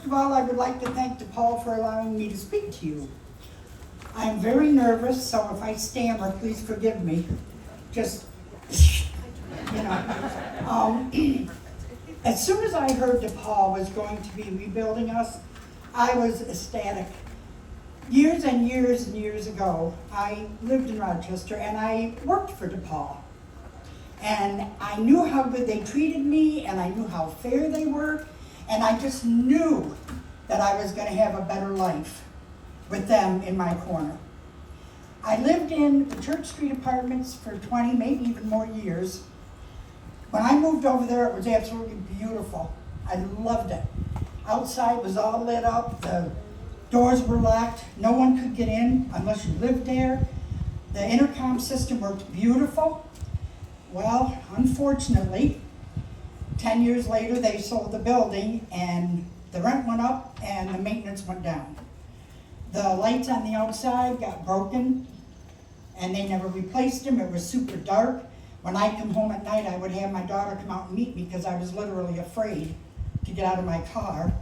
of all, I would like to thank DePaul for allowing me to speak to you. I'm very nervous, so if I stammer, please forgive me. Just, you know. As soon as I heard DePaul was going to be rebuilding us, I was ecstatic. Years and years and years ago, I lived in Rochester and I worked for DePaul. And I knew how good they treated me, and I knew how fair they were, and I just knew that I was going to have a better life with them in my corner. I lived in the Church Street apartments for 20, maybe even more years. When I moved over there, it was absolutely beautiful. I loved it. Outside was all lit up, the doors were locked, no one could get in unless you lived there. The intercom system worked beautiful. Well, unfortunately, 10 years later, they sold the building and the rent went up and the maintenance went down. The lights on the outside got broken and they never replaced them. It was super dark. When I come home at night, I would have my daughter come out and meet me because I was literally afraid to get out of my car.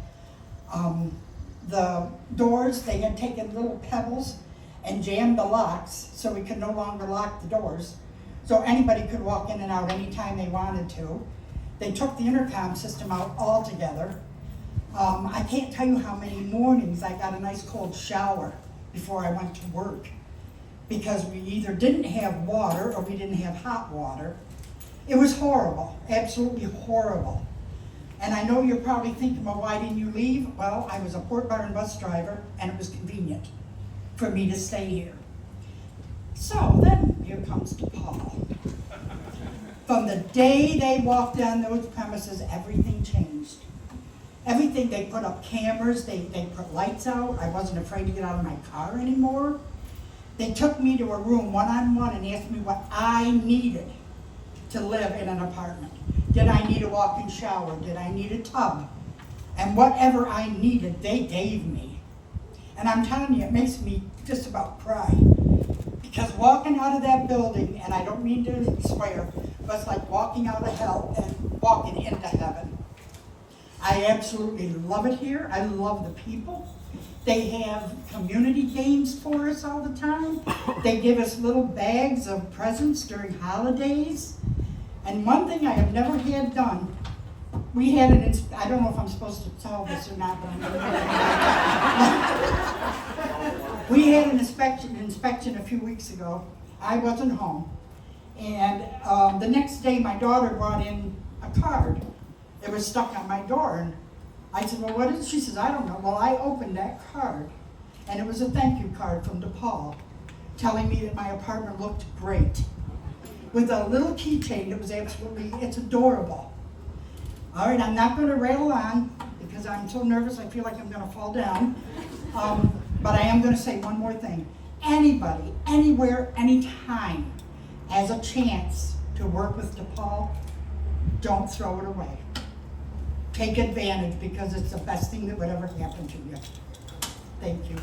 The doors, they had taken little pebbles and jammed the locks so we could no longer lock the doors. So anybody could walk in and out anytime they wanted to. They took the intercom system out altogether. I can't tell you how many mornings I got a nice cold shower before I went to work because we either didn't have water or we didn't have hot water. It was horrible, absolutely horrible. And I know you're probably thinking, well, why didn't you leave? Well, I was a Port Byron bus driver and it was convenient for me to stay here. So then here comes DePaul. From the day they walked on those premises, everything changed. Everything, they put up cameras, they put lights out. I wasn't afraid to get out of my car anymore. They took me to a room one-on-one and asked me what I needed to live in an apartment. Did I need a walk-in shower? Did I need a tub? And whatever I needed, they gave me. And I'm telling you, it makes me just about cry. Because walking out of that building, and I don't mean to swear, but it's like walking out of hell and walking into heaven. I absolutely love it here. I love the people. They have community games for us all the time. They give us little bags of presents during holidays. And one thing I have never had done, we had I don't know if I'm supposed to tell this or not, but I'm going to. We had an inspection a few weeks ago. I wasn't home. And the next day, my daughter brought in a card. It was stuck on my door. And I said, well, what is it? She says, I don't know. Well, I opened that card, and it was a thank you card from DePaul telling me that my apartment looked great. With a little keychain, it was it's adorable. All right, I'm not going to rattle on because I'm so nervous I feel like I'm going to fall down. But I am going to say one more thing. Anybody, anywhere, anytime has a chance to work with DePaul, don't throw it away. Take advantage because it's the best thing that would ever happen to you. Thank you.